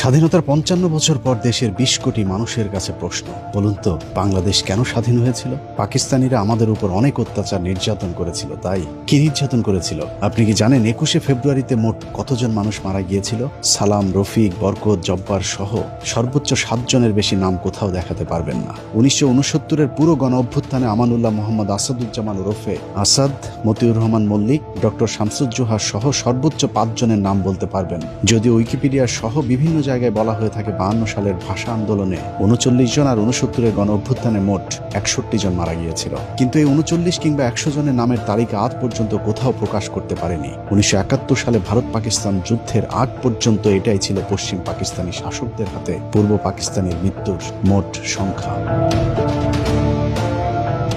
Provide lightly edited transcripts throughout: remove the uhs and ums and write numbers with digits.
স্বাধীনতার ৫৫ বছর পর দেশের ২০ কোটি মানুষের কাছে প্রশ্ন, বলুন তো বাংলাদেশ কেন স্বাধীন হয়েছিল? পাকিস্তানিরা আমাদের উপর অনেক অত্যাচার নির্যাতন করেছিল, তাই কি নির্যাতন করেছিল আপনি কি জানেন? ২১শে ফেব্রুয়ারিতে মোট কতজন মানুষ মারা গিয়েছিল? সালাম, রফিক, বরকত, জব্বার সহ সর্বোচ্চ ৭ জনের বেশি নাম কোথাও দেখাতে পারবেন না। ১৯৬৯-এর পুরো গণ অভ্যুত্থানে আমানুল্লাহ মোহাম্মদ আসাদুজ্জামান ওরফে আসাদ, মতিউর রহমান মল্লিক, ডক্টর শামসুজ্জোহা সহ সর্বোচ্চ ৫ জনের নাম বলতে পারবেন। যদিও উইকিপিডিয়া সহ বিভিন্ন জায়গায় বলা হয়ে থাকে ৫২ সালের ভাষা আন্দোলনে ৩৯ জন আর ৬৯-এর গণ অভ্যুত্থানে মোট ৬১ জন মারা গিয়েছিল। কিন্তু এই ৩৯ কিংবা ১০০ জনের নামের তালিকা আজ পর্যন্ত কোথাও প্রকাশ করতে পারেনি। ১৯৭১ সালে ভারত পাকিস্তান যুদ্ধের আগ পর্যন্ত এটাই ছিল পশ্চিম পাকিস্তানি শাসকদের হাতে পূর্ব পাকিস্তানের মৃত্যুর মোট সংখ্যা।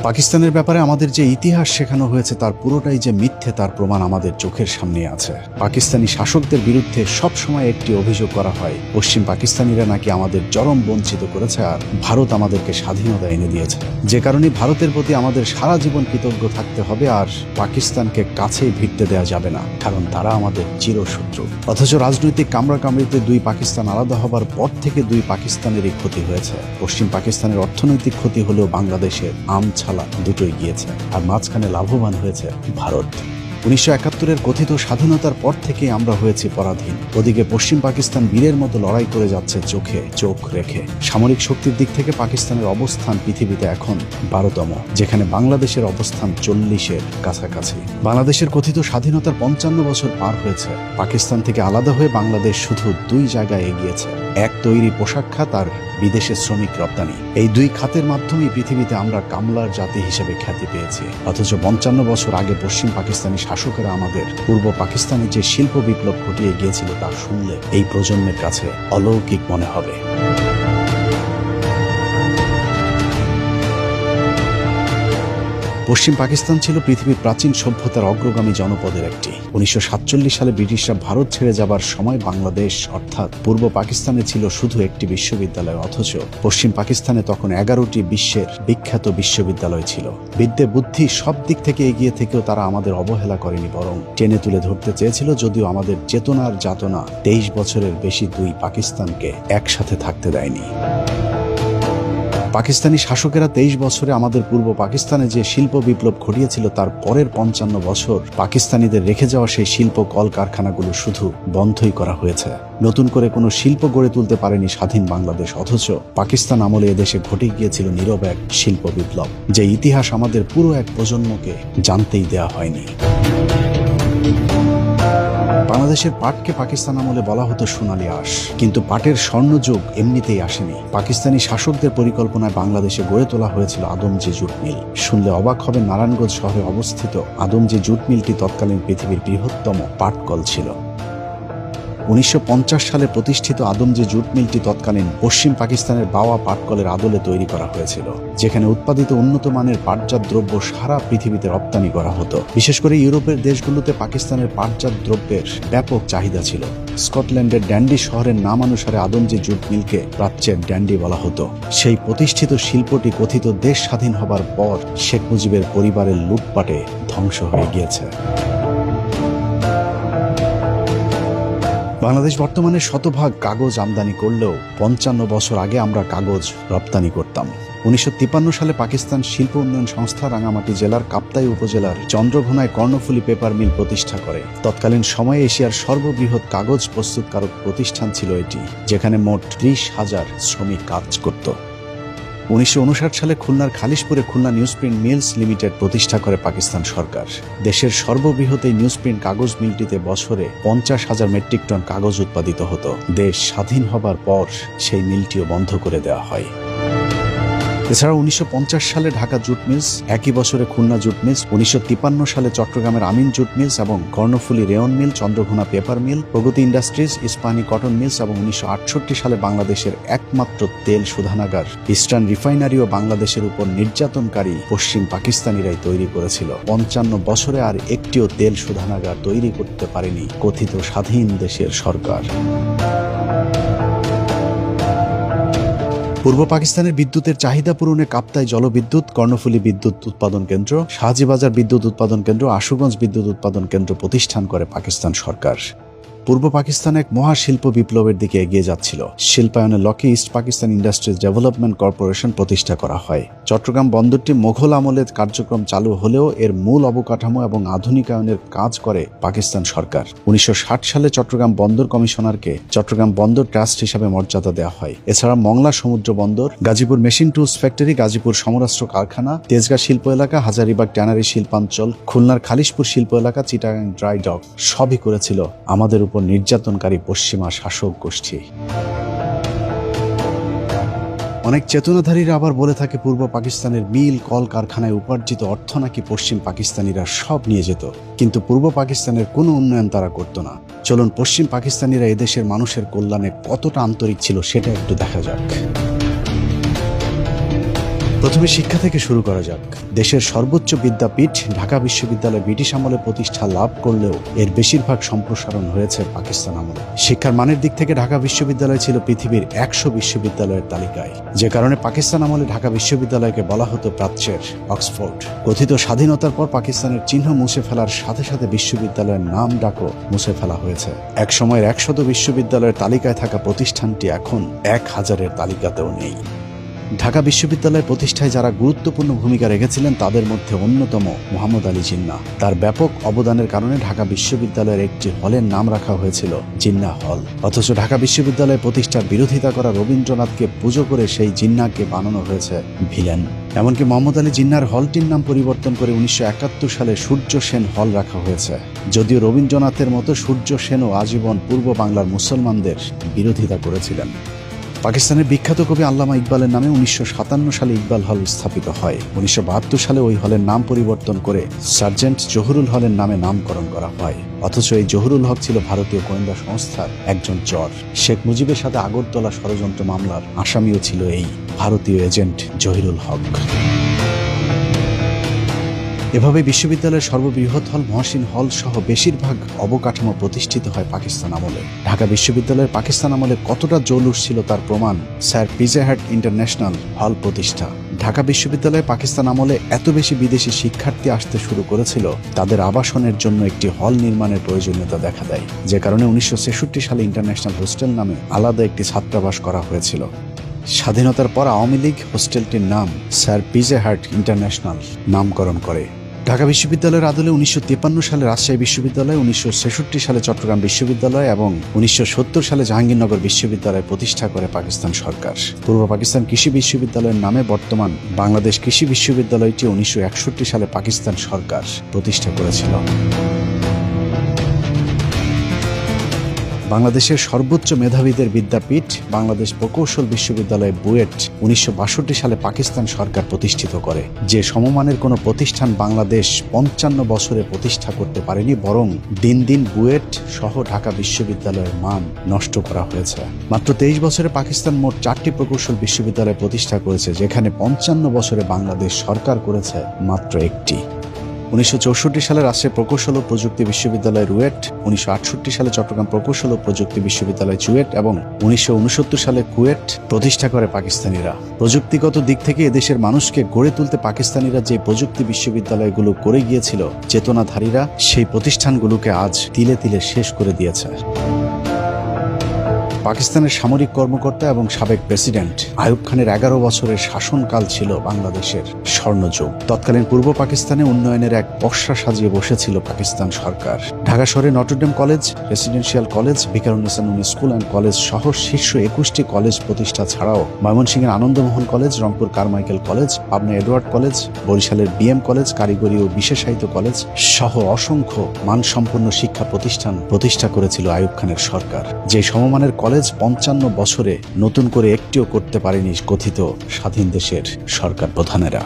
পাকিস্তানের ব্যাপারে আমাদের যে ইতিহাস শেখানো হয়েছে তার পুরোটাই যে মিথ্যে তার প্রমাণ আমাদের চোখের সামনে আছে। পাকিস্তানি শাসকদের বিরুদ্ধে সব সময় একটি অভিযোগ করা হয়, পশ্চিম পাকিস্তানিরা নাকি আমাদের চরম বঞ্চিত করেছে আর ভারত আমাদেরকে স্বাধীনতা এনে দিয়েছে। যে কারণে ভারতের প্রতি আমাদের সারা জীবন কৃতজ্ঞ থাকতে হবে আর পাকিস্তানকে কাছেই ভিড়তে দেওয়া যাবে না, কারণ তারা আমাদের চিরশত্রু। অথচ রাজনৈতিক কামড়াকামড়িতে দুই পাকিস্তান আলাদা হবার পর থেকে দুই পাকিস্তানেরই ক্ষতি হয়েছে। পশ্চিম পাকিস্তানের অর্থনৈতিক ক্ষতি হলেও বাংলাদেশের আমছালা দুটোই গিয়েছে, আর মাঝখানে লাভবান হয়েছে ভারত। ১৯৭১-এর কথিত স্বাধীনতার পর থেকে আমরা হয়েছি পরাধীন। ওদিকে পশ্চিম পাকিস্তান বীরের মতো লড়াই করে যাচ্ছে চোখে চোখ রেখে। সামরিক শক্তির দিক থেকে পাকিস্তানের অবস্থান পৃথিবীতে এখন ১২তম, যেখানে বাংলাদেশের অবস্থান ৪০-এর কাছাকাছি। বাংলাদেশের কথিত স্বাধীনতার ৫৫ বছর পার হয়েছে। পাকিস্তান থেকে আলাদা হয়ে বাংলাদেশ শুধু দুই জায়গায় এগিয়েছে, এক তৈরি পোশাক খাত আর বিদেশে শ্রমিক রপ্তানি। এই দুই খাতের মাধ্যমেই পৃথিবীতে আমরা কামলার জাতি হিসেবে খ্যাতি পেয়েছি। অথচ ৫৫ বছর আগে পশ্চিম পাকিস্তানি শাসকেরা আমাদের পূর্ব পাকিস্তানে যে শিল্প বিপ্লব ঘটিয়ে গিয়েছিল তা শুনলে এই প্রজন্মের কাছে অলৌকিক মনে হবে। পশ্চিম পাকিস্তান ছিল পৃথিবীর প্রাচীন সভ্যতার অগ্রগামী জনপদের একটি। ১৯৪৭ সালে ব্রিটিশরা ভারত ছেড়ে যাবার সময় বাংলাদেশ অর্থাৎ পূর্ব পাকিস্তানে ছিল শুধু একটি বিশ্ববিদ্যালয়, অথচ পশ্চিম পাকিস্তানে তখন ১১টি বিশ্বের বিখ্যাত বিশ্ববিদ্যালয় ছিল। বিদ্যে বুদ্ধি সব দিক থেকে এগিয়ে থেকেও তারা আমাদের অবহেলা করেনি, বরং টেনে তুলে ধরতে চেয়েছিল। যদিও আমাদের চেতনার যাতনা ২৩ বছরের বেশি দুই পাকিস্তানকে একসাথে থাকতে দেয়নি। পাকিস্তানি শাসকেরা ২৩ বছরে আমাদের পূর্ব পাকিস্তানে যে শিল্প বিপ্লব ঘটিয়েছিল তার পরের ৫৫ বছর পাকিস্তানিদের রেখে যাওয়া সেই শিল্প কলকারখানাগুলো শুধু বন্ধই করা হয়েছে। নতুন করে কোনো শিল্প গড়ে তুলতে পারেনি স্বাধীন বাংলাদেশ। অথচ পাকিস্তান আমলে এদেশে ঘটে গিয়েছিল নীরব এক শিল্প বিপ্লব, যে ইতিহাস আমাদের পুরো এক প্রজন্মকে জানতেই দেওয়া হয়নি। বাংলাদেশের পাটকে পাকিস্তান আমলে বলা হতো সোনালী আঁশ, কিন্তু পাটের স্বর্ণযুগ এমনিতেই আসেনি। পাকিস্তানি শাসকদের পরিকল্পনায় বাংলাদেশে গড়ে তোলা হয়েছিল আদমজি জুট মিল। শুনলে অবাক হবে, নারায়ণগঞ্জ শহরে অবস্থিত আদমজি জুট মিলটি তৎকালীন পৃথিবীর বৃহত্তম পাটকল ছিল। ১৯৫০ সালে প্রতিষ্ঠিত আদমজি জুট মিলটি তৎকালীন পশ্চিম পাকিস্তানের বাওয়া পাটকলের আদলে তৈরি করা হয়েছিল, যেখানে উৎপাদিত উন্নত মানের পাটজাত দ্রব্য সারা পৃথিবীতে রপ্তানি করা হতো। বিশেষ করে ইউরোপের দেশগুলোতে পাকিস্তানের পাটজাত দ্রব্যের ব্যাপক চাহিদা ছিল। স্কটল্যান্ডের ড্যান্ডি শহরের নাম অনুসারে আদমজি জুট মিলকে প্রাচ্যের ড্যান্ডি বলা হতো। সেই প্রতিষ্ঠিত শিল্পটি কথিত দেশ স্বাধীন হবার পর শেখ মুজিবের পরিবারের লুটপাটে ধ্বংস হয়ে গিয়েছে। বাংলাদেশ বর্তমানে শতভাগ কাগজ আমদানি করলেও ৫৫ বছর আগে আমরা কাগজ রপ্তানি করতাম। ১৯৫৩ সালে পাকিস্তান শিল্প উন্নয়ন সংস্থা রাঙামাটি জেলার কাপ্তাই উপজেলার চন্দ্রঘোনায় কর্ণফুলী পেপার মিল প্রতিষ্ঠা করে। তৎকালীন সময়ে এশিয়ার সর্ববৃহৎ কাগজ প্রস্তুতকারক প্রতিষ্ঠান ছিল এটি, যেখানে মোট ৩০,০০০ শ্রমিক কাজ করত। ১৯৫৯ সালে খুলনার খালিশপুরে খুলনা নিউজপ্রিন্ট মিলস লিমিটেড প্রতিষ্ঠা করে পাকিস্তান সরকার। দেশের সর্ববৃহৎ এই নিউজপ্রিন্ট কাগজ মিলটিতে বছরে ৫০,০০০ মেট্রিক টন কাগজ উৎপাদিত হতো। দেশ স্বাধীন হবার পর সেই মিলটিও বন্ধ করে দেওয়া হয়। এছাড়া ১৯৫০ সালে ঢাকা জুট মিলস, একই বছরে খুলনা জুট মিলস, ১৯৫৩ সালে চট্টগ্রামের আমিন জুট মিলস এবং কর্ণফুলী রেয়ন মিল, চন্দ্রঘোনা পেপার মিল, প্রগতি ইন্ডাস্ট্রিজ, ইস্পাহানি কটন মিলস এবং ১৯৬৮ সালে বাংলাদেশের একমাত্র তেল শোধনাগার ইস্টার্ন রিফাইনারিও বাংলাদেশের উপর নির্যাতনকারী পশ্চিম পাকিস্তানিরাই তৈরি করেছিল। ৫৫ বছরে আর একটিও তেল শোধনাগার তৈরি করতে পারেনি কথিত স্বাধীন দেশের সরকার। পূর্ব পাকিস্তানের বিদ্যুতের চাহিদা পূরণে কাপ্তাই জলবিদ্যুৎ, কর্ণফুলী বিদ্যুৎ উৎপাদন কেন্দ্র, শাহজিবাজার বিদ্যুৎ উৎপাদন কেন্দ্র, আশুগঞ্জ বিদ্যুৎ উৎপাদন কেন্দ্র প্রতিষ্ঠান করে পাকিস্তান সরকার। পূর্ব পাকিস্তান এক মহাশিল্প বিপ্লবের দিকে এগিয়ে যাচ্ছিল। শিল্পায়নে লকি East Pakistan industries development corporation প্রতিষ্ঠা করা হয়। চট্টগ্রাম বন্দরটি মোঘল আমলের কার্যক্রম চালু হলেও এর মূল অবকাঠামো এবং আধুনিকায়নের কাজ করে পাকিস্তান সরকার। 1960 সালে চট্টগ্রাম বন্দর কমিশনারকে চট্টগ্রাম বন্দর ট্রাস্ট হিসাবে মর্যাদা দেওয়া হয়। এছাড়া মংলা সমুদ্র বন্দর, Gazipur machine tools factory, Gazipur সমরাস্ত্র কারখানা, তেজগাঁ শিল্প এলাকা, হাজারীবাগ ট্যানারি শিল্পাঞ্চল, খুলনার খালিশপুর শিল্প এলাকা, চিটাগাং ড্রাই ডক সবই করেছিল আমাদের উপর নির্যাতনকারী পশ্চিমা শাসক গোষ্ঠী। অনেক চেতনাধারীরা আবার বলে থাকে পূর্ব পাকিস্তানের মিল কল কারখানায় উপার্জিত অর্থ নাকি পশ্চিম পাকিস্তানিরা সব নিয়ে যেত, কিন্তু পূর্ব পাকিস্তানের কোনো উন্নয়ন তারা করত না। চলুন পশ্চিম পাকিস্তানিরা এদেশের মানুষের কল্যাণে কতটা আন্তরিক ছিল সেটা একটু দেখা যাক। প্রথমে শিক্ষা থেকে শুরু করা যাক। দেশের সর্বোচ্চ বিদ্যাপীঠ ঢাকা বিশ্ববিদ্যালয় ব্রিটিশ আমলে প্রতিষ্ঠা লাভ করলেও এর বেশিরভাগ সম্প্রসারণ হয়েছে পাকিস্তান আমলে। শিক্ষার মানের দিক থেকে ঢাকা বিশ্ববিদ্যালয় ছিল পৃথিবীর 100 বিশ্ববিদ্যালয়ের তালিকায়, যে কারণে পাকিস্তান আমলে ঢাকা বিশ্ববিদ্যালয়কে বলা হতো প্রাচ্যের অক্সফোর্ড। কথিত স্বাধীনতার পর পাকিস্তানের চিহ্ন মুছে ফেলার সাথে সাথে বিশ্ববিদ্যালয়ের নাম ডাকও মুছে ফেলা হয়েছে। এক সময়ের 100 বিশ্ববিদ্যালয়ের তালিকায় থাকা প্রতিষ্ঠানটি এখন 1000-এর তালিকাতেও নেই। ঢাকা বিশ্ববিদ্যালয় প্রতিষ্ঠায় যারা গুরুত্বপূর্ণ ভূমিকা রেখেছিলেন তাদের মধ্যে অন্যতম মোহাম্মদ আলী জিন্নাহ। তার ব্যাপক অবদানের কারণে ঢাকা বিশ্ববিদ্যালয়ের একটি হলের নাম রাখা হয়েছিল জিন্নাহ হল। অথচ ঢাকা বিশ্ববিদ্যালয় প্রতিষ্ঠার বিরোধিতা করা রবীন্দ্রনাথকে পুজো করে সেই জিন্নাহকে বানানো হয়েছে ভিলেন। এমনকি মোহাম্মদ আলী জিন্নাহর হলটির নাম পরিবর্তন করে 1971 সালে সূর্য সেন হল রাখা হয়েছে। যদিও রবীন্দ্রনাথের মতো সূর্য সেনও আজীবন পূর্ব বাংলার মুসলমানদের বিরোধিতা করেছিলেন। পাকিস্তানের বিখ্যাত কবি আল্লামা ইকবালের নামে 1957 সালে ইকবাল হল স্থাপিত হয়। 1972 সালে ওই হলের নাম পরিবর্তন করে সার্জেন্ট জহুরুল হলের নামে নামকরণ করা হয়। অথচ এই জহুরুল হক ছিল ভারতীয় গোয়েন্দা সংস্থার একজন চর। শেখ মুজিবের সাথে আগরতলা ষড়যন্ত্র মামলার আসামিও ছিল এই ভারতীয় এজেন্ট জহিরুল হক। এভাবে বিশ্ববিদ্যালয়ের সর্ববৃহৎ হল মহসিন হল সহ বেশিরভাগ অবকাঠামো প্রতিষ্ঠিত হয় পাকিস্তান আমলে। ঢাকা বিশ্ববিদ্যালয়ের পাকিস্তান আমলে কতটা জৌলুস ছিল তার প্রমাণ স্যার পিজে হাট ইন্টারন্যাশনাল হল প্রতিষ্ঠা। ঢাকা বিশ্ববিদ্যালয়ে পাকিস্তান আমলে এত বেশি বিদেশি শিক্ষার্থী আসতে শুরু করেছিল, তাদের আবাসনের জন্য একটি হল নির্মাণের প্রয়োজনীয়তা দেখা দেয়, যে কারণে 1963 সালে ইন্টারন্যাশনাল হোস্টেল নামে আলাদা একটি ছাত্রাবাস করা হয়েছিল। স্বাধীনতার পর আওয়ামী লীগ হোস্টেলটির নাম স্যার পিজে হাট ইন্টারন্যাশনাল নামকরণ করে। ঢাকা বিশ্ববিদ্যালয়ের আদলে 1953 সালে রাজশাহী বিশ্ববিদ্যালয়, 1966 সালে চট্টগ্রাম বিশ্ববিদ্যালয় এবং 1970 সালে জাহাঙ্গীরনগর বিশ্ববিদ্যালয় প্রতিষ্ঠা করে পাকিস্তান সরকার। পূর্ব পাকিস্তান কৃষি বিশ্ববিদ্যালয়ের নামে বর্তমান বাংলাদেশ কৃষি বিশ্ববিদ্যালয়টি 1961 সালে পাকিস্তান সরকার প্রতিষ্ঠা করেছিল। বাংলাদেশের সর্বোচ্চ মেধাবীদের বিদ্যাপীঠ বাংলাদেশ প্রকৌশল বিশ্ববিদ্যালয় বুয়েট 1962 সালে পাকিস্তান সরকার প্রতিষ্ঠিত করে। যে সমমানের কোনো প্রতিষ্ঠান বাংলাদেশ 55 বছরে প্রতিষ্ঠা করতে পারেনি, বরং দিন দিন বুয়েট সহ ঢাকা বিশ্ববিদ্যালয়ের মান নষ্ট করা হয়েছে। মাত্র 23 বছরে পাকিস্তান মোট 4টি প্রকৌশল বিশ্ববিদ্যালয় প্রতিষ্ঠা করেছে, যেখানে 55 বছরে বাংলাদেশ সরকার করেছে মাত্র একটি। 1964 সালে রাজশাহী প্রকৌশল ও প্রযুক্তি বিশ্ববিদ্যালয় রুয়েট, 1968 সালে চট্টগ্রাম প্রকৌশল ও প্রযুক্তি বিশ্ববিদ্যালয় চুয়েট এবং 1969 সালে কুয়েট প্রতিষ্ঠা করে পাকিস্তানিরা। প্রযুক্তিগত দিক থেকে এদেশের মানুষকে গড়ে তুলতে পাকিস্তানিরা যে প্রযুক্তি বিশ্ববিদ্যালয়গুলো করে গিয়েছিল, চেতনাধারীরা সেই প্রতিষ্ঠানগুলোকে আজ তিলে তিলে শেষ করে দিয়েছে। পাকিস্তানের সামরিক কর্মকর্তা এবং সাবেক প্রেসিডেন্ট আইয়ুব খানের 11 বছরের শাসনকাল ছিল বাংলাদেশের স্বর্ণযুগ। তৎকালীন পূর্ব পাকিস্তানে উন্নয়নের এক পসরা সাজিয়ে বসেছিল পাকিস্তান সরকার। ঢাকা শহরে Notre Dame college, residential college, Viqarunnisa Noon school and college সহ শীর্ষ 21টি কলেজ প্রতিষ্ঠা ছাড়াও ময়মনসিংহের Anandamohan college, Rangpur Carmichael college, Pabna Edward college, বরিশালের বিএম কলেজ, কারিগরি ও বিশেষায়িত কলেজ সহ অসংখ্য মানসম্পন্ন শিক্ষা প্রতিষ্ঠান প্রতিষ্ঠা করেছিল আইয়ুব খানের সরকার। যে সমমানের কলেজ 55 বছরে নতুন করে একটিও করতে পারেনি কথিত স্বাধীন দেশের সরকার প্রধানেরা।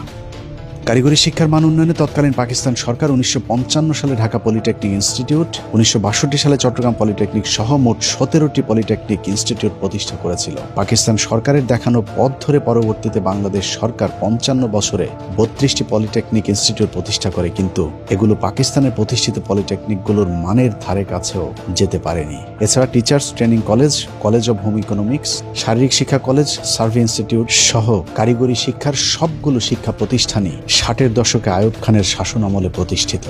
কারিগরি শিক্ষার মান উন্নয়নে তৎকালীন পাকিস্তান সরকার 1955 সালে ঢাকা পলিটেকনিক ইনস্টিটিউট, 1962 সালে চট্টগ্রাম পলিটেকনিক সহ মোট 17টি পলিটেকনিক ইনস্টিটিউট প্রতিষ্ঠা করেছিল। পাকিস্তান সরকারের দেখানো পথ ধরে পরবর্তীতে বাংলাদেশ সরকার 55 বছরে 32টি পলিটেকনিক ইনস্টিটিউট প্রতিষ্ঠা করে, কিন্তু এগুলো পাকিস্তানের প্রতিষ্ঠিত পলিটেকনিকগুলোর মানের ধারে কাছেও যেতে পারেনি। এছাড়া teachers training college, college of home economics, শারীরিক শিক্ষা কলেজ, সার্ভে ইনস্টিটিউট সহ কারিগরি শিক্ষার সবগুলো শিক্ষা প্রতিষ্ঠানই 60-এর দশকে আইয়ুব খানের শাসন আমলে প্রতিষ্ঠিত।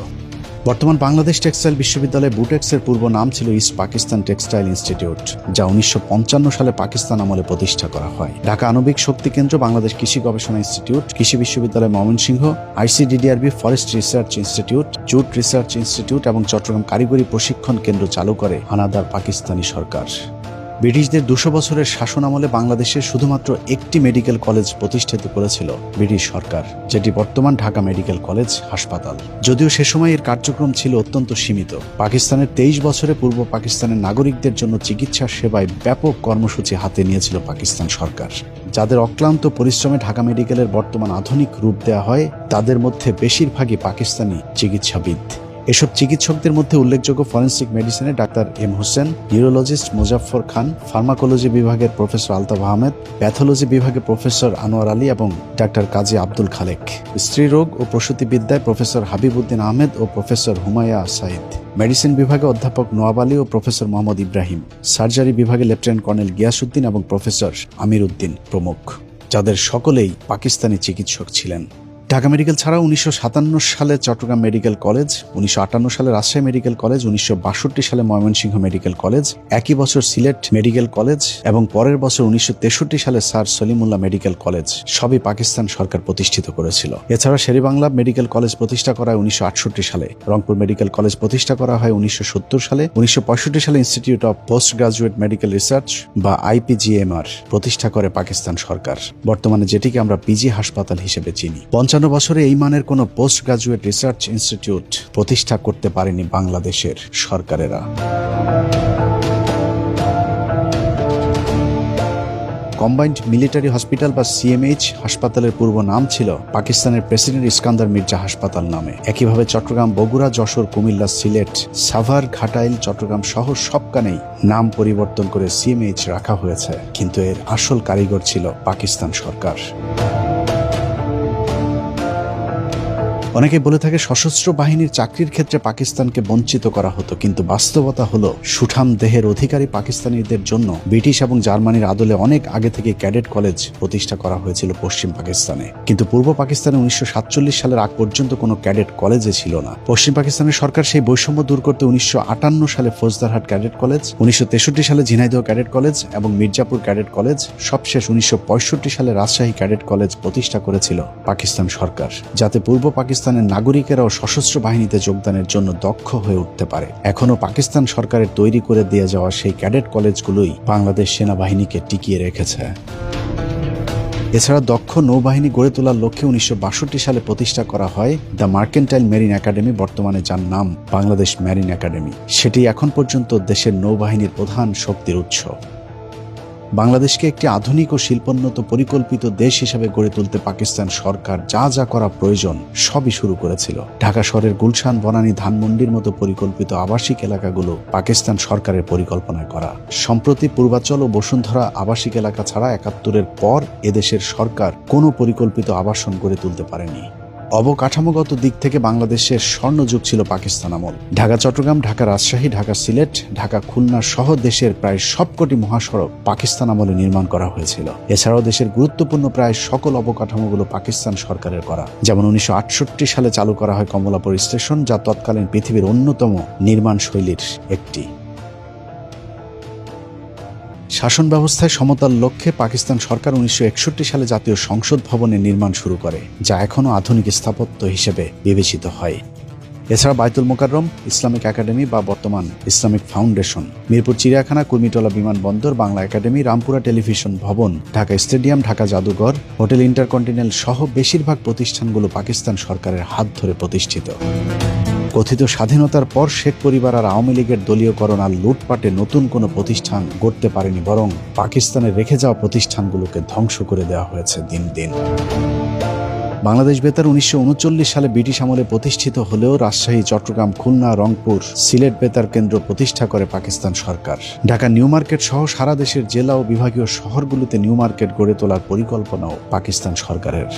বর্তমান বাংলাদেশ টেক্সটাইল বিশ্ববিদ্যালয় বুটেক্সের পূর্ব নাম ছিল ইস্ট পাকিস্তান টেক্সটাইল ইনস্টিটিউট, যা 1955 সালে পাকিস্তান আমলে প্রতিষ্ঠা করা হয়। ঢাকা আণবিক শক্তি কেন্দ্র, বাংলাদেশ কৃষি গবেষণা ইনস্টিটিউট, কৃষি বিশ্ববিদ্যালয় Mymensingh, ICDDRB forest research institute, jute research institute এবং চট্টগ্রাম কারিগরি প্রশিক্ষণ কেন্দ্র চালু করে হানাদার পাকিস্তানি সরকার। ব্রিটিশদের 200 বছরের শাসন আমলে বাংলাদেশে শুধুমাত্র একটি মেডিকেল কলেজ প্রতিষ্ঠিত করেছিল ব্রিটিশ সরকার, যেটি বর্তমান ঢাকা মেডিকেল কলেজ হাসপাতাল। যদিও সে সময় এর কার্যক্রম ছিল অত্যন্ত সীমিত। পাকিস্তানের 23 বছরে পূর্ব পাকিস্তানের নাগরিকদের জন্য চিকিৎসা সেবায় ব্যাপক কর্মসূচি হাতে নিয়েছিল পাকিস্তান সরকার, যাদের অক্লান্ত পরিশ্রমে ঢাকা মেডিকেলের বর্তমান আধুনিক রূপ দেওয়া হয়। তাদের মধ্যে বেশিরভাগই পাকিস্তানি চিকিৎসাবিদ। এসব চিকিৎসকদের মধ্যে উল্লেখযোগ্য ফরেন্সিক মেডিসিনে doctor M Hossain, neurologist Muzaffar Khan, pharmacology বিভাগের প্রফেসর আলতাফ আহমেদ, প্যাথোলজি বিভাগে প্রফেসর আনোয়ার আলী এবং ডাক্তার কাজী আব্দুল খালেক, স্ত্রীরোগ ও প্রসূতিবিদ্যায় প্রফেসর হাবিবউদ্দিন আহমেদ ও প্রফেসর হুমায়া সাইদ, মেডিসিন বিভাগে অধ্যাপক নোয়াব আলী ও প্রফেসর মোহাম্মদ ইব্রাহিম, সার্জারি বিভাগে লেফটেন্যান্ট কর্নেল গিয়াসউদ্দিন এবং প্রফেসর আমির উদ্দিন প্রমুখ, যাদের সকলেই পাকিস্তানি চিকিৎসক ছিলেন। ঢাকা মেডিকেল ছাড়াও 1957 সালে চট্টগ্রাম মেডিকেল কলেজ, 1958 সালে রাজশাহী মেডিকেল কলেজ, 1962 সালে ময়মনসিংহ মেডিকেল কলেজ, একই বছর সিলেট মেডিকেল কলেজ এবং পরের বছর 1963 সালে স্যার সলিমুল্লাহ মেডিকেল কলেজ সবই পাকিস্তান সরকার প্রতিষ্ঠিত করেছিল। এছাড়া শেরেবাংলা মেডিকেল কলেজ প্রতিষ্ঠা করা হয় 1968 সালে, রংপুর মেডিকেল কলেজ প্রতিষ্ঠা করা হয় 1970 সালে, 1965 সালে institute of post graduate medical research বা IPGMR প্রতিষ্ঠা করে পাকিস্তান সরকার, বর্তমানে যেটিকে আমরা পিজি হাসপাতাল হিসেবে চিনি। 55 বছরে এই মানের কোনো পোস্ট গ্রাজুয়েট রিসার্চ ইনস্টিটিউট প্রতিষ্ঠা করতে পারেনি বাংলাদেশের সরকারেরা। কম্বাইন্ড মিলিটারি হসপিটাল বা CMH হাসপাতালের পূর্ব নাম ছিল পাকিস্তানের প্রেসিডেন্ট ইস্কান্দার মির্জা হাসপাতাল নামে। একইভাবে চট্টগ্রাম, বগুড়া, যশোর, কুমিল্লা, সিলেট, সাভার, ঘাটাইল, চট্টগ্রাম সহ সবখানেই নাম পরিবর্তন করে CMH রাখা হয়েছে, কিন্তু এর আসল কারিগর ছিল পাকিস্তান সরকার। অনেকে বলে থাকে সশস্ত্র বাহিনীর চাকরির ক্ষেত্রে পাকিস্তানকে বঞ্চিত করা হতো, কিন্তু বাস্তবতা হলো সুঠাম দেহের অধিকারী পাকিস্তানিদের জন্য ব্রিটিশ এবং জার্মানির আদলে অনেক আগে থেকে ক্যাডেট কলেজ প্রতিষ্ঠা করা হয়েছিল পশ্চিম পাকিস্তানে, কিন্তু পূর্ব পাকিস্তানে 1947 সালের আগ পর্যন্ত কোনো ক্যাডেট কলেজে ছিল না। পশ্চিম পাকিস্তানের সরকার সেই বৈষম্য দূর করতে 1958 সালে ফৌজদারহাট ক্যাডেট কলেজ, 1963 সালে ঝিনাইদহ ক্যাডেট কলেজ এবং মির্জাপুর ক্যাডেট কলেজ, সবশেষ 1965 সালে রাজশাহী ক্যাডেট কলেজ প্রতিষ্ঠা করেছিল পাকিস্তান সরকার, যাতে পূর্ব পাকিস্তানের নাগরিকেরাও সশস্ত্র বাহিনীতে যোগদানের জন্য দক্ষ হয়ে উঠতে পারে। এখনো পাকিস্তান সরকারের তৈরি করে দিয়ে যাওয়া সেই ক্যাডেট কলেজগুলোই বাংলাদেশ সেনাবাহিনীকে টিকিয়ে রেখেছে। এছাড়া দক্ষ নৌবাহিনী গড়ে তোলার লক্ষ্যে 1962 সালে প্রতিষ্ঠা করা হয় দ্য মার্কেন্টাইল মেরিন একাডেমি, বর্তমানে যার নাম বাংলাদেশ মেরিন একাডেমি। সেটি এখন পর্যন্ত দেশের নৌবাহিনীর প্রধান শক্তির উৎস। বাংলাদেশকে একটি আধুনিক ও শিল্পোন্নত পরিকল্পিত দেশ হিসেবে গড়ে তুলতে পাকিস্তান সরকার যা যা করা প্রয়োজন সবই শুরু করেছিল। ঢাকা শহরের গুলশান, বনানী, ধানমন্ডির মতো পরিকল্পিত আবাসিক এলাকাগুলো পাকিস্তান সরকারের পরিকল্পনায় করা। সম্প্রতি পূর্বাচল ও বসুন্ধরা আবাসিক এলাকা ছাড়া 71-এর পর এদেশের সরকার কোনো পরিকল্পিত আবাসন গড়ে তুলতে পারেনি। অবকাঠামোগত দিক থেকে বাংলাদেশের স্বর্ণযুগ ছিল পাকিস্তান আমল। ঢাকা চট্টগ্রাম, ঢাকা রাজশাহী, ঢাকা সিলেট, ঢাকা খুলনা সহ দেশের প্রায় সবকটি মহাসড়ক পাকিস্তান আমলে নির্মাণ করা হয়েছিল। এছাড়াও দেশের গুরুত্বপূর্ণ প্রায় সকল অবকাঠামোগুলো পাকিস্তান সরকারের করা। যেমন 1968 সালে চালু করা হয় কমলাপুর স্টেশন, যা তৎকালীন পৃথিবীর অন্যতম নির্মাণ শৈলীর একটি। শাসন ব্যবস্থায় সমতার লক্ষ্যে পাকিস্তান সরকার 1961 সালে জাতীয় সংসদ ভবনের নির্মাণ শুরু করে, যা এখনও আধুনিক স্থাপত্য হিসেবে বিবেচিত হয়। এছাড়া বাইতুল মোকাররম, ইসলামিক একাডেমি বা বর্তমান ইসলামিক ফাউন্ডেশন, মিরপুর চিড়িয়াখানা, কুর্মিটোলা বিমানবন্দর, বাংলা একাডেমি, রামপুরা টেলিভিশন ভবন, ঢাকা স্টেডিয়াম, ঢাকা জাদুঘর, হোটেল ইন্টারকন্টিনেন্টাল সহ বেশিরভাগ প্রতিষ্ঠানগুলো পাকিস্তান সরকারের হাত ধরে প্রতিষ্ঠিত। কথিত স্বাধীনতার পর শেখ পরিবার আর আওয়ামী লীগের দলীয়করণ আর লুটপাটে নতুন কোনো প্রতিষ্ঠান গড়তে পারেনি, বরং পাকিস্তানের রেখে যাওয়া প্রতিষ্ঠানগুলোকে ধ্বংস করে দেওয়া হয়েছে দিন দিন। বাংলাদেশ বেতার 1939 সালে ব্রিটিশ আমলে প্রতিষ্ঠিত হলেও রাজশাহী, চট্টগ্রাম, খুলনা, রংপুর, সিলেট বেতার কেন্দ্র প্রতিষ্ঠা করে পাকিস্তান সরকার। ঢাকা নিউ মার্কেট সহ সারা দেশের জেলা ও বিভাগীয় শহরগুলোতে নিউ মার্কেট গড়ে তোলার পরিকল্পনাও পাকিস্তান সরকারের।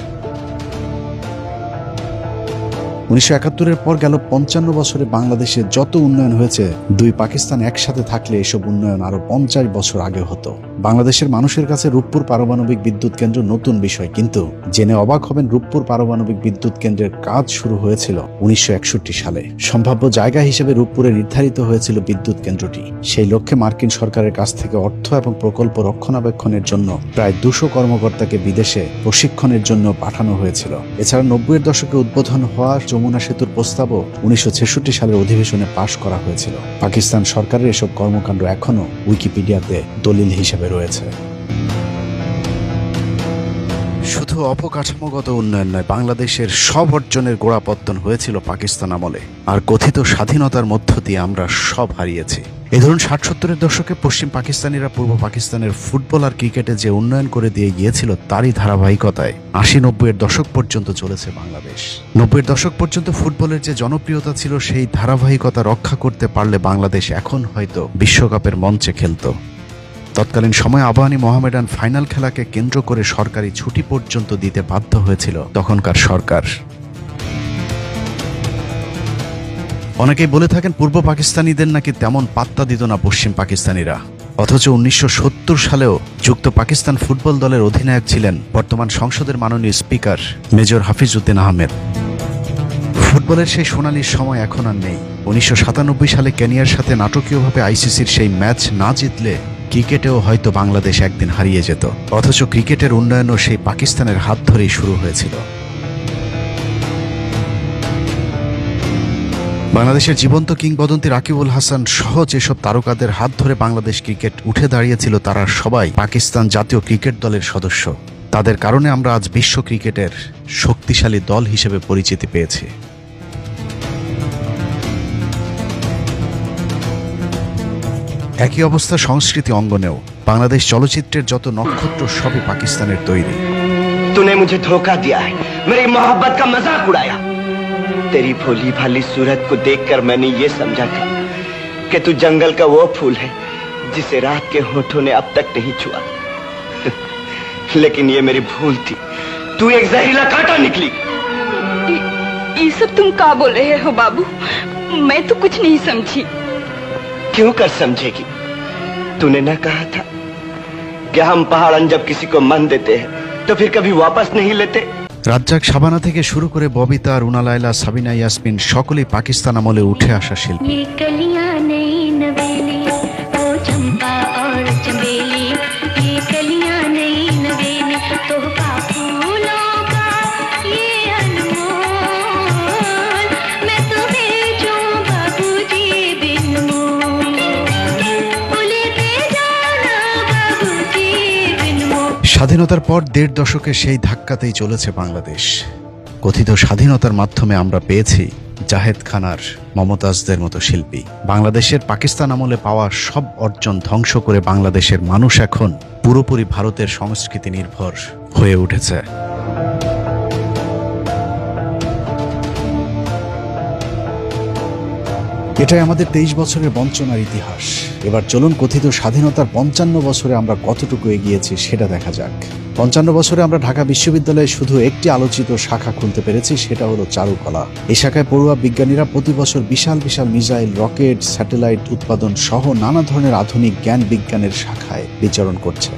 1971-এর পর গেল 55 বছরে বাংলাদেশে যত উন্নয়ন হয়েছে, দুই পাকিস্তান একসাথে থাকলে এসব উন্নয়ন আরো 50 বছর আগে হতো। বাংলাদেশের মানুষের কাছে রূপপুর পারমাণবিক বিদ্যুৎ কেন্দ্র নতুন বিষয়, কিন্তু জেনে অবাক হবেন রূপপুর পারমাণবিক বিদ্যুৎ কেন্দ্রের কাজ শুরু হয়েছিল 1961 সালে। সম্ভাব্য জায়গা হিসেবে রূপপুরে নির্ধারিত হয়েছিল বিদ্যুৎ কেন্দ্রটি। সেই লক্ষ্যে মার্কিন সরকারের কাছ থেকে অর্থ এবং প্রকল্প রক্ষণাবেক্ষণের জন্য প্রায় 200 কর্মকর্তাকে বিদেশে প্রশিক্ষণের জন্য পাঠানো হয়েছিল। এছাড়া 90-এর দশকে উদ্বোধন হওয়া যমুনা সেতুর প্রস্তাবও 1966 সালের অধিবেশনে পাশ করা হয়েছিল। পাকিস্তান সরকারের এসব কর্মকাণ্ড এখনও উইকিপিডিয়াতে দলিল হিসেবে রয়েছে। শুধু অবকাঠামোগত উন্নয়ন নয়, বাংলাদেশের সব অর্জনের গোড়াপত্তন হয়েছিল পাকিস্তান আমলে, আর কথিত স্বাধীনতার মধ্য দিয়ে আমরা সব হারিয়েছি। এই ধরুন 60-70-এর দশকে পশ্চিম পাকিস্তানিরা পূর্ব পাকিস্তানের ফুটবল আর ক্রিকেটে যে উন্নয়ন করে দিয়ে গিয়েছিল, তারই ধারাবাহিকতায় 80-90-এর দশক পর্যন্ত চলেছে বাংলাদেশ। 90-এর দশক পর্যন্ত ফুটবলের যে জনপ্রিয়তা ছিল, সেই ধারাবাহিকতা রক্ষা করতে পারলে বাংলাদেশ এখন হয়তো বিশ্বকাপের মঞ্চে খেলত। তৎকালীন সময়ে আবাহনী মোহামেডান ফাইনাল খেলাকে কেন্দ্র করে সরকারি ছুটি পর্যন্ত দিতে বাধ্য হয়েছিল তখনকার সরকার। অনেকেই বলে থাকেন পূর্ব পাকিস্তানিদের নাকি তেমন পাত্তা দিত না পশ্চিম পাকিস্তানিরা, অথচ 1970 সালেও যুক্ত পাকিস্তান ফুটবল দলের অধিনায়ক ছিলেন বর্তমান সংসদের মাননীয় স্পিকার মেজর হাফিজ উদ্দিন আহমেদ। ফুটবলের সেই সোনালী সময় এখন আর নেই। 1997 সালে কেনিয়ার সাথে নাটকীয়ভাবে আইসিসির সেই ম্যাচ না জিতলে ক্রিকেটেও হয়তো বাংলাদেশ একদিন হারিয়ে যেত, অথচ ক্রিকেটের উন্নয়নও সেই পাকিস্তানের হাত ধরেই শুরু হয়েছিল। বাংলাদেশের জীবন্ত কিংবদন্তি রাকিবুল হাসান সহ যেসব তারকাদের হাত ধরে বাংলাদেশ ক্রিকেট উঠে দাঁড়িয়েছিল, তারা সবাই পাকিস্তান জাতীয় ক্রিকেট দলের সদস্য। তাদের কারণে আমরা আজ বিশ্ব ক্রিকেটের শক্তিশালী দল হিসেবে পরিচিতি পেয়েছি। একই অবস্থা সংস্কৃতি অঙ্গনেও। বাংলাদেশ চলচ্চিত্রের যত নক্ষত্র সবই পাকিস্তানের তৈরি। तूने मुझे धोखा दिया है, मेरी मोहब्बत का मजाक उड़ाया। तेरी भोली भाली सूरत को देखकर मैंने ये समझा था कि तू जंगल का वो फूल है जिसे रात के होठों ने अब तक नहीं छुआ। लेकिन ये मेरी भूल थी, तू एक जहरीला कांटा निकली। ये सब तुम क्या बोल रहे हो बाबू? मैं तो कुछ नहीं समझी। क्यों कर समझेगी? तूने ना कहा था कि हम पहाड़न जब किसी को मन देते हैं तो फिर कभी वापस नहीं लेते। রাজ্জাক, শাবানা থেকে শুরু করে ববিতা, রুনা লায়লা, সাবিনা ইয়াসমিন সকলেই পাকিস্তান আমলে উঠে আসা শিল্পী। স্বাধীনতার পর 1.5 দশকে সেই ধাক্কাতেই চলেছে বাংলাদেশ। কথিত স্বাধীনতার মাধ্যমে আমরা পেয়েছি জাহেদ খানার, মমতাজদের মতো শিল্পী। বাংলাদেশের পাকিস্তান আমলে পাওয়া সব অর্জন ধ্বংস করে বাংলাদেশের মানুষ এখন পুরোপুরি ভারতের সংস্কৃতি নির্ভর হয়ে উঠেছে। এটাই আমাদের 23 বছরের বঞ্চনার ইতিহাস। এবার চলুন কথিত স্বাধীনতার 55 বছরে আমরা কতটুকু এগিয়েছি সেটা দেখা যাক। 55 বছরে আমরা ঢাকা বিশ্ববিদ্যালয়ে শুধু একটি আলোচিত শাখা খুলতে পেরেছি, সেটা হলো চারুকলা। এই শাখায় পড়ুয়া বিজ্ঞানীরা প্রতি বছর বিশাল বিশাল মিসাইল, রকেট, স্যাটেলাইট উৎপাদন সহ নানা ধরনের আধুনিক জ্ঞান বিজ্ঞানের শাখায় বিচরণ করছে।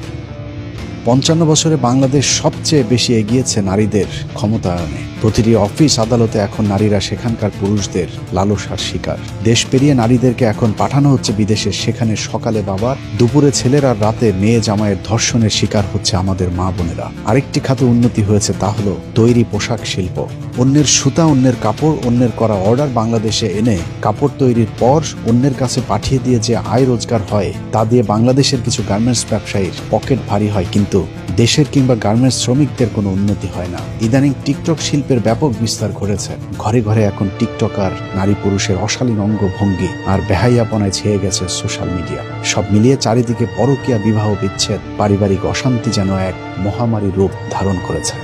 55 বছরে বাংলাদেশ সবচেয়ে বেশি এগিয়েছে নারীদের ক্ষমতায়নে। প্রতিটি অফিস আদালতে এখন নারীরা সেখানকার পুরুষদের লালসার শিকার। দেশ পেরিয়ে নারীদেরকে এখন পাঠানো হচ্ছে বিদেশে, সেখানে সকালে বাবার, দুপুরে ছেলের আর রাতে মেয়ে জামাইয়ের ধর্ষণের শিকার হচ্ছে আমাদের মা বোনেরা। আরেকটি খাতে উন্নতি হয়েছে, তা হলো তৈরি পোশাক শিল্প। অন্যের সুতা, অন্যের কাপড়, অন্যের করা অর্ডার বাংলাদেশে এনে কাপড় তৈরির পর অন্যের কাছে পাঠিয়ে দিয়ে যে আয় রোজগার হয়, তা দিয়ে বাংলাদেশের কিছু গার্মেন্টস ব্যবসায়ীর পকেট ভারী হয়, কিন্তু দেশের কিংবা গার্মেন্টস শ্রমিকদের কোনো উন্নতি হয় না। ইদানিং টিকটক শিল্পের ব্যাপক বিস্তার ঘটেছে। ঘরে ঘরে এখন টিকটকার, নারী পুরুষের অশালীন অঙ্গভঙ্গি আর বেহাইয়াপনায় ছেয়ে গেছে সোশ্যাল মিডিয়া। সব মিলিয়ে চারিদিকে পরকীয়া, বিবাহ বিচ্ছেদ, পারিবারিক অশান্তি যেন এক মহামারী রূপ ধারণ করেছে।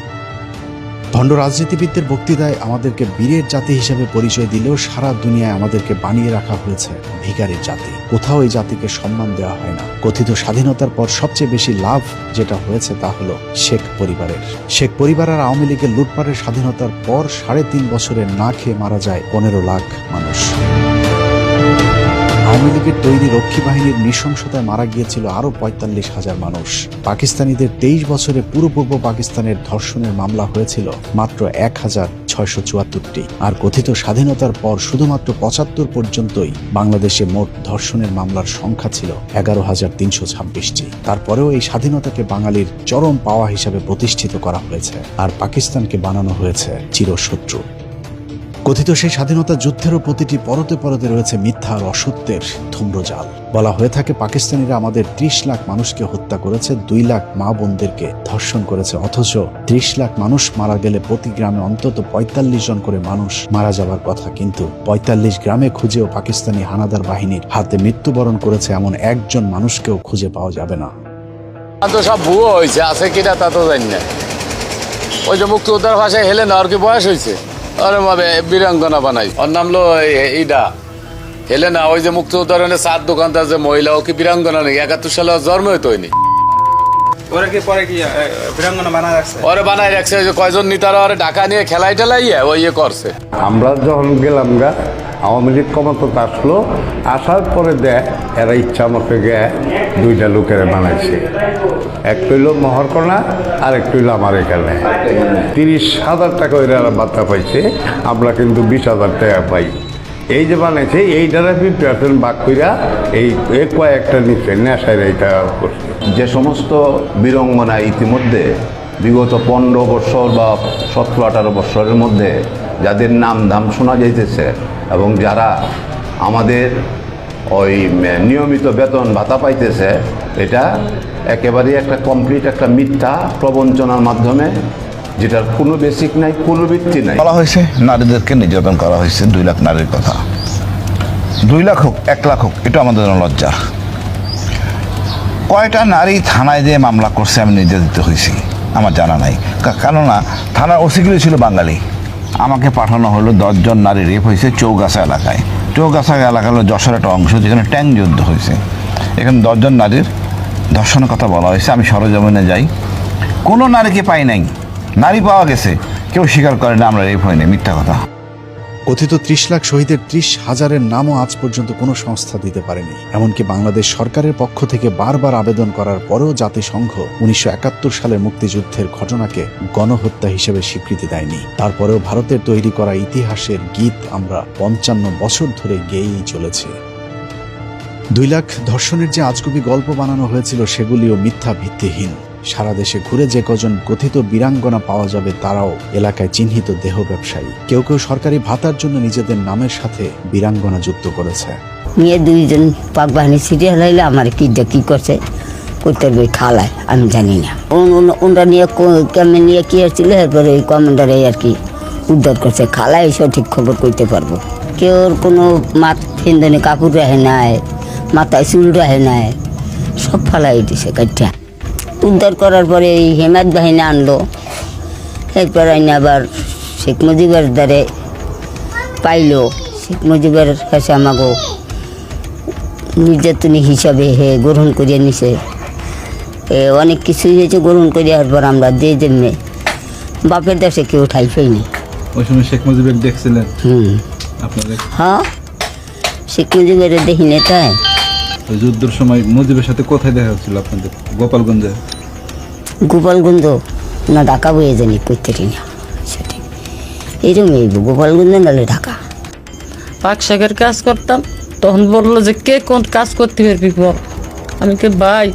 ভণ্ড রাজনীতিবিদদের বক্তৃতায় আমাদেরকে বীরের জাতি হিসেবে পরিচয় দিলেও সারা দুনিয়ায় আমাদেরকে বানিয়ে রাখা হয়েছে ভিখারির জাতি। কোথাও এই জাতিকে সম্মান দেওয়া হয় না। কথিত স্বাধীনতার পর সবচেয়ে বেশি লাভ যেটা হয়েছে তা হলো শেখ পরিবারের। শেখ পরিবার আর আওয়ামী লীগের লুটপাটের স্বাধীনতার পর 3.5 বছরে না খেয়ে মারা যায় 15 লাখ মানুষ। আওয়ামী লীগের তৈরি রক্ষী বাহিনীর নৃশংসতায় মারা গিয়েছিল আরো 45,000 মানুষ। পাকিস্তানিদের 23 বছরে পুরো পূর্ব পাকিস্তানের ধর্ষণের মামলা হয়েছিল মাত্র 1,674টি। আর কথিত স্বাধীনতার পর শুধুমাত্র 75 পর্যন্তই বাংলাদেশে মোট ধর্ষণের মামলার সংখ্যা ছিল 11,326টি। তারপরেও এই স্বাধীনতাকে বাঙালির চরম পাওয়া হিসাবে প্রতিষ্ঠিত করা হয়েছে, আর পাকিস্তানকে বানানো হয়েছে চিরশত্রু। কথিত সেই স্বাধীনতা যুদ্ধেরও প্রতিটি পরতে পরতে রয়েছে মিথ্যা আর অসত্যের ধূম্রজাল। বলা হয়ে থাকে পাকিস্তানিরা আমাদের 30 লাখ মানুষকে হত্যা করেছে, 2 লাখ মা বোনদেরকে ধর্ষণ করেছে, অথচ 30 লাখ মানুষ মারা গেলে প্রতি গ্রামে অন্তত 45 জন করে মানুষ মারা যাবার কথা, কিন্তু 45 গ্রামে খুঁজেও পাকিস্তানি হানাদার বাহিনীর হাতে মৃত্যুবরণ করেছে এমন একজন মানুষকেও খুঁজে পাওয়া যাবে না। সব ভুয়ো হয়েছে, আছে কিনা তা তো জানি না। ওই যে মুক্তিযোদ্ধার ভাষায় হেলে না, আর কি বয়স হয়েছে, আরে ভাবে বীরাঙ্গনা বানাই, ওর নাম লো এইটা হেলে না। ওই যে মুক্তিযোদ্ধার চার দোকানদার যে মহিলা, ও কি বীরাঙ্গনা নেই? 71 সালে জন্ম হইতো হয়নি। ওরে বানায় রাখছে, ওই যে কয়জন নেতারা ওরে ঢাকা নিয়ে খেলাই টেলাই ওই ইয়ে করছে। আমরা যখন গেলাম গা, আওয়ামী লীগ ক্ষমতা আসলো, আসার পরে দেয় এরা ইচ্ছা মতো গিয়ে 2টা লোকের বানাইছে। একটা হইল মহরকোনা, আর একটা হইল আমার এখানে। 30,000 টাকা ওই বার্তা পাইছে, আমরা কিন্তু 20,000 টাকা পাই। এই যে বানাইছে এই দ্বারা 50% ভাগ কইরা এই কয়েকটা নিচ্ছে নেশায় এইটা করছে। যে সমস্ত বীরঙ্গনা ইতিমধ্যে বিগত 15 বছর বা 17-18 বছরের মধ্যে যাদের নাম দাম শোনা যাইতেছে এবং যারা আমাদের ওই নিয়মিত বেতন ভাতা পাইতেছে, এটা একেবারেই একটা কমপ্লিট একটা মিথ্যা প্রবঞ্চনার মাধ্যমে, যেটার কোনো বেসিক নাই, কোনো ভিত্তি নাই। বলা হয়েছে নারীদেরকে নির্যাতন করা হয়েছে, 2 লাখ নারীর কথা। 2 লাখ হোক 1 লাখ হোক, এটা আমাদের জন্য লজ্জা। কয়টা নারী থানায় দিয়ে মামলা করছে আমি নির্যাতিত হয়েছি আমার জানা নাই, কেননা থানার ওসিগুলি ছিল বাঙালি। আমাকে পাঠানো হলো 10 জন নারী রেপ হয়েছে চৌগাছা এলাকায়। চৌগাছা এলাকা হলো যশোর একটা অংশ, যেখানে ট্যাঙ্ক যুদ্ধ হয়েছে। এখানে 10 জন নারীর ধর্ষণের কথা বলা হয়েছে। আমি সরজমিনে যাই, কোনো নারীকে পাই নাই। নারী পাওয়া গেছে, কেউ স্বীকার করে না আমরা রেপ হয়নি, মিথ্যা কথা। কথিত 30 লাখ শহীদের 30,000-এর নামও আজ পর্যন্ত কোনো সংস্থা দিতে পারেনি। এমনকি বাংলাদেশ সরকারের পক্ষ থেকে বারবার আবেদন করার পরেও জাতিসংঘ 1971 সালের মুক্তিযুদ্ধের ঘটনাকে গণহত্যা হিসেবে স্বীকৃতি দেয়নি। তারপরেও ভারতের তৈরি করা ইতিহাসের গীত আমরা 55 বছর ধরে গেয়েই চলেছি। 2 লাখ ধর্ষণের যে আজগুবি গল্প বানানো হয়েছিল, সেগুলিও মিথ্যা, ভিত্তিহীন। সারা দেশে ঘুরে যে কজন কথিত বীরাঙ্গনা পাওয়া যাবে, তারাও এলাকায় চিহ্নিত দেহ ব্যবসায়ী। কেউ কেউ সরকারি ভাতার জন্য নিজেদের নামের সাথে বীরাঙ্গনা যুক্ত করেছে। নিয়ে 2 জন পাক বাহিনী সিরিয়াল হইলে আমার কি করছে করতে বই খালায় আমি জানি না। ওনরা নিয়ে কেমন নিয়ে কি আসছিল, এরপরে ওই কমান্ডারে আর কি উদ্ধার করছে। খালায় সঠিক খবর করতে পারবো। কেউ কোনো ফেন্দনে কাপড় রাখে নাই, মাথায় চুল রাখে নাই, সব ফালাই দিছে কাঠটা। উদ্ধার করার পরে এই হেমায়ত বাহিনী আনলো। এরপর আইনে আবার শেখ মুজিবের দ্বারে পাইলো। শেখ মুজিবের কাছে আমাকে নির্যাতনী হিসাবে গ্রহণ করিয়ে নিছে। অনেক কিছুই হয়েছে, গ্রহণ করিয়ে পর আমরা যে মেয়ে বাপের দেশে কেউ ঠাই পাইনি। ওই সময় শেখ মুজিবের দেখছিলেন? আপনাদের? হ্যাঁ, শেখ মুজিবের দেখিনি। তাই যুদ্ধের সময় মুজিবের সাথে কোথায় দেখা হচ্ছিল আপনাদের? গোপালগঞ্জে? গোপালগঞ্জ না ঢাকা বয়ে জানি করতে না, সেটাই এইরকম গোপালগঞ্জ নাহলে ঢাকা। পাক শাকের কাজ করতাম, তখন বললো যে কে কোন কাজ করতে পারবি বল। আমি কে ভাই,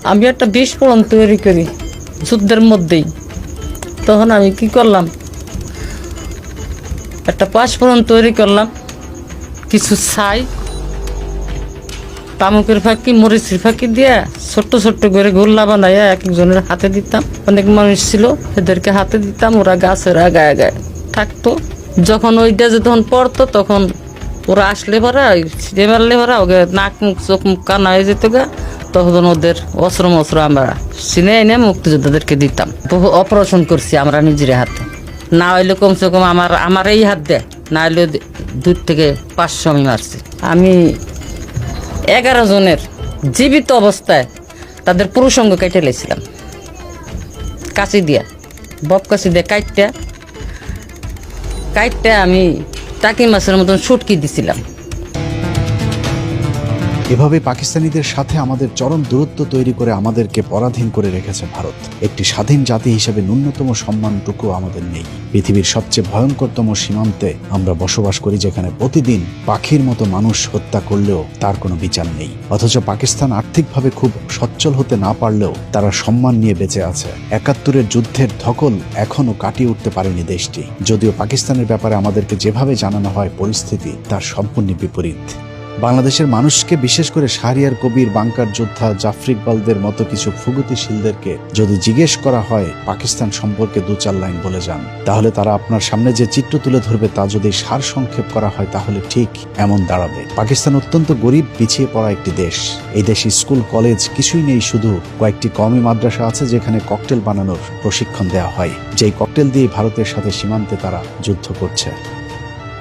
আমি একটা বিস্ফোরণ তৈরি করি যুদ্ধের মধ্যেই। তখন আমি কি করলাম, একটা পাঁচফোড়ন তৈরি করলাম, কিছু ছাই, তামুকের ফাঁকি, মরিচের ফাঁকি দিয়ে ছোট্ট ছোট্ট করে গোল্লা বানাইয়া এক একজনের হাতে দিতাম। অনেক মানুষ ছিল, এদেরকে হাতে দিতাম, ওরা গাছের আগায় গায়ে থাকতো। যখন ওইটা যখন পড়তো, তখন ওরা আসলে ভরা ছিঁড়ে মারলে ভরা ওকে নাক মুখ চোখ মুখ কানা হয়ে যেত গা। তখন ওদের অস্ত্র মস্ত্র আমরা চিনে এনে মুক্তিযোদ্ধাদেরকে দিতাম। বহু অপারেশন করছি আমরা নিজের হাতে। না হইলে কমসে কম আমার এই হাত দেয়, না হইলে 2 থেকে 500 আমি মারছি। আমি 11 জনের জীবিত অবস্থায় তাদের পুরুষঙ্গ কেটে লেছিলাম কাঁচি দিয়া, বব কাঁচি দিয়ে কাইটটা আমি টাকি মাছের মতন শুটকি দিছিলাম। এভাবে পাকিস্তানিদের সাথে আমাদের চরম দূরত্ব তৈরি করে আমাদেরকে পরাধীন করে রেখেছে ভারত। একটি স্বাধীন জাতি হিসেবে ন্যূনতম সম্মানটুকু আমাদের নেই। পৃথিবীর সবচেয়ে ভয়ঙ্করতম সীমান্তে আমরা বসবাস করি, যেখানে প্রতিদিন পাখির মতো মানুষ হত্যা করলেও তার কোনো বিচার নেই। অথচ পাকিস্তান আর্থিকভাবে খুব সচ্ছল হতে না পারলেও তারা সম্মান নিয়ে বেঁচে আছে। 71-এর যুদ্ধের ধকল এখনো কাটিয়ে উঠতে পারেনি দেশটি। যদিও পাকিস্তানের ব্যাপারে আমাদেরকে যেভাবে জানানো হয় পরিস্থিতি তার সম্পূর্ণ বিপরীত। বাংলাদেশের মানুষকে, বিশেষ করে শাহরিয়ার কবির, বাংকার যোদ্ধা, জাফর ইকবালদের মতো কিছু প্রগতিশীলদেরকে যদি জিজ্ঞেস করা হয় পাকিস্তান সম্পর্কে 2-4 লাইন বলে যান, তাহলে তারা আপনার সামনে যে চিত্র তুলে ধরবে তা যদি সার সংক্ষেপ করা হয় তাহলে ঠিক এমন দাঁড়াবে। পাকিস্তান অত্যন্ত গরিব, পিছিয়ে পড়া একটি দেশ। এই দেশে স্কুল কলেজ কিছুই নেই, শুধু কয়েকটি কওমি মাদ্রাসা আছে যেখানে ককটেল বানানোর প্রশিক্ষণ দেওয়া হয়, যেই ককটেল দিয়ে ভারতের সাথে সীমান্তে তারা যুদ্ধ করছে।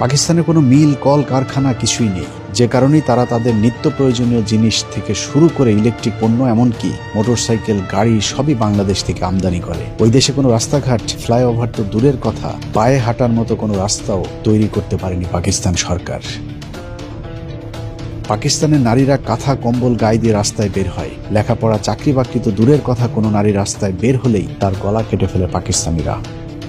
পাকিস্তানে কোনো মিল, কল কারখানা কিছুই নেই, যে কারণেই তারা তাদের নিত্য প্রয়োজনীয় জিনিস থেকে শুরু করে ইলেকট্রিক পণ্য, এমনকি মোটরসাইকেল, গাড়ি সবই বাংলাদেশ থেকে আমদানি করে। ওই দেশে কোনো রাস্তাঘাট, ফ্লাইওভার তো দূরের কথা, পায়ে হাঁটার মতো কোনো রাস্তাও তৈরি করতে পারেনি পাকিস্তান সরকার। পাকিস্তানের নারীরা কাঁথা কম্বল গায়ে দিয়ে রাস্তায় বের হয়। লেখাপড়া, চাকরি বাকরি তো দূরের কথা, কোনো নারী রাস্তায় বের হলেই তার গলা কেটে ফেলে পাকিস্তানিরা।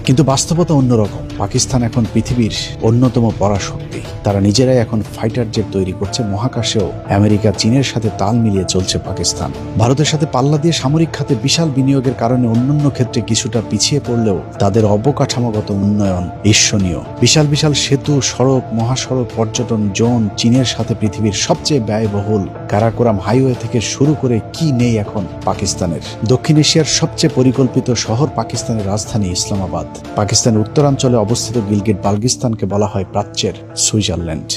কিন্তু বাস্তবতা অন্যরকম। পাকিস্তান এখন পৃথিবীর অন্যতম পরাশক্তি। তারা নিজেরাই এখন ফাইটার জেট তৈরি করছে। মহাকাশেও আমেরিকা, চীনের সাথে তাল মিলিয়ে চলছে পাকিস্তান। ভারতের সাথে পাল্লা দিয়ে সামরিক খাতে বিশাল বিনিয়োগের কারণে অন্যান্য ক্ষেত্রে কিছুটা পিছিয়ে পড়লেও তাদের অবকাঠামোগত উন্নয়ন ঈর্ষণীয়। বিশাল বিশাল সেতু, সড়ক, মহাসড়ক, পর্যটন জোন, চীনের সাথে পৃথিবীর সবচেয়ে ব্যয়বহুল কারাকোরাম হাইওয়ে থেকে শুরু করে কি নেই এখন পাকিস্তানের। দক্ষিণ এশিয়ার সবচেয়ে পরিকল্পিত শহর পাকিস্তানের রাজধানী ইসলামাবাদ। পাকিস্তানের উত্তরাঞ্চলে অবস্থিত গিলগিট বালগিস্তানকে বলা হয় প্রাচ্যের সুইজারল্যান্ড।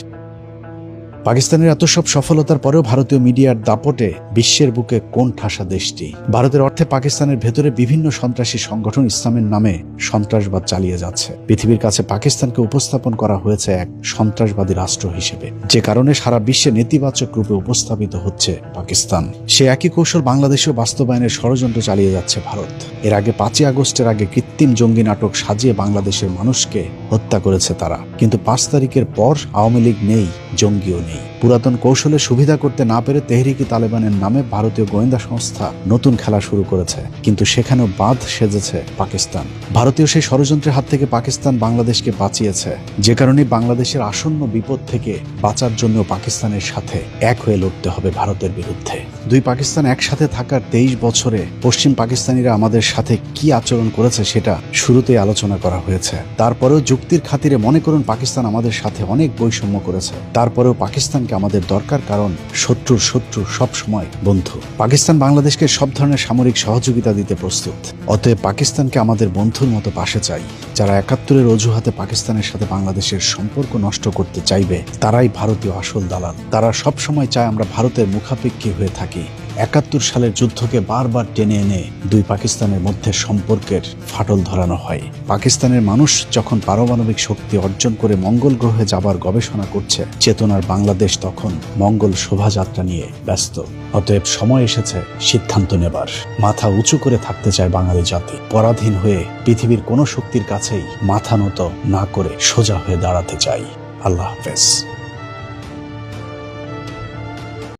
পাকিস্তানের এত সব সফলতার পরেও ভারতীয় মিডিয়ার দাপটে বিশ্বের বুকে কোন ঠাসা দেশটি। ভারতের অর্থে পাকিস্তানের ভেতরে বিভিন্ন সন্ত্রাসী সংগঠন ইসলামের নামে সন্ত্রাসবাদ চালিয়ে যাচ্ছে। পৃথিবীর কাছে পাকিস্তানকে উপস্থাপন করা হয়েছে এক সন্ত্রাসবাদী রাষ্ট্র হিসেবে, যে কারণে সারা বিশ্বে নেতিবাচক রূপে উপস্থাপিত হচ্ছে পাকিস্তান। সে একই কৌশল বাংলাদেশেও বাস্তবায়নের ষড়যন্ত্র চালিয়ে যাচ্ছে ভারত। এর আগে 5ই আগস্টের আগে কৃত্রিম জঙ্গি নাটক সাজিয়ে বাংলাদেশের মানুষকে হত্যা করেছে তারা। কিন্তু 5 তারিখের পর আওয়ামী লীগ নেই, জঙ্গিও নেই। পুরাতন কৌশলে সুবিধা করতে না পেরে তেহরিকি তালেবানের নামে ভারতীয় গোয়েন্দা সংস্থা নতুন খেলা শুরু করেছে, কিন্তু সেখানেও বাঁধ সেজেছে পাকিস্তান। ভারতীয় সেই ষড়যন্ত্রের হাত থেকে পাকিস্তান বাংলাদেশকে বাঁচিয়েছে, যে কারণে বাংলাদেশের আসন্ন বিপদ থেকে বাঁচার জন্য পাকিস্তানের সাথে এক হয়ে লড়তে হবে ভারতের বিরুদ্ধে। দুই পাকিস্তান একসাথে থাকার 23 বছরে পশ্চিম পাকিস্তানিরা আমাদের সাথে কি আচরণ করেছে সেটা শুরুতেই আলোচনা করা হয়েছে। তারপরেও যুক্তির খাতিরে মনে করুন পাকিস্তান আমাদের সাথে অনেক বৈষম্য করেছে, তারপরেও পাকিস্তানকে আমাদের দরকার, কারণ শত্রুর শত্রু সব সময় বন্ধু। পাকিস্তান বাংলাদেশকে সব ধরনের সামরিক সহযোগিতা দিতে প্রস্তুত। অতএব পাকিস্তানকে আমাদের বন্ধুর মতো পাশে চাই। যারা 71-এর অজুহাতে পাকিস্তানের সাথে বাংলাদেশের সম্পর্ক নষ্ট করতে চাইবে তারাই ভারতীয় আসল দালাল। তারা সব সময় চায় আমরা ভারতের মুখাপেক্ষী হয়ে থাকি। 71 সালের যুদ্ধকে বারবার টেনে এনে দুই পাকিস্তানের মধ্যে সম্পর্কের ফাটল ধরানো হয়। পাকিস্তানের মানুষ যখন পারমাণবিক শক্তি অর্জন করে মঙ্গল গ্রহে যাবার গবেষণা করছে, চেতনার বাংলাদেশ তখন মঙ্গল শোভাযাত্রা নিয়ে ব্যস্ত। অতএব সময় এসেছে সিদ্ধান্ত নেবার। মাথা উঁচু করে থাকতে চায় বাঙালি জাতি। পরাধীন হয়ে পৃথিবীর কোনো শক্তির কাছেই মাথা নত না করে সোজা হয়ে দাঁড়াতে চাই। আল্লাহ হাফেজ।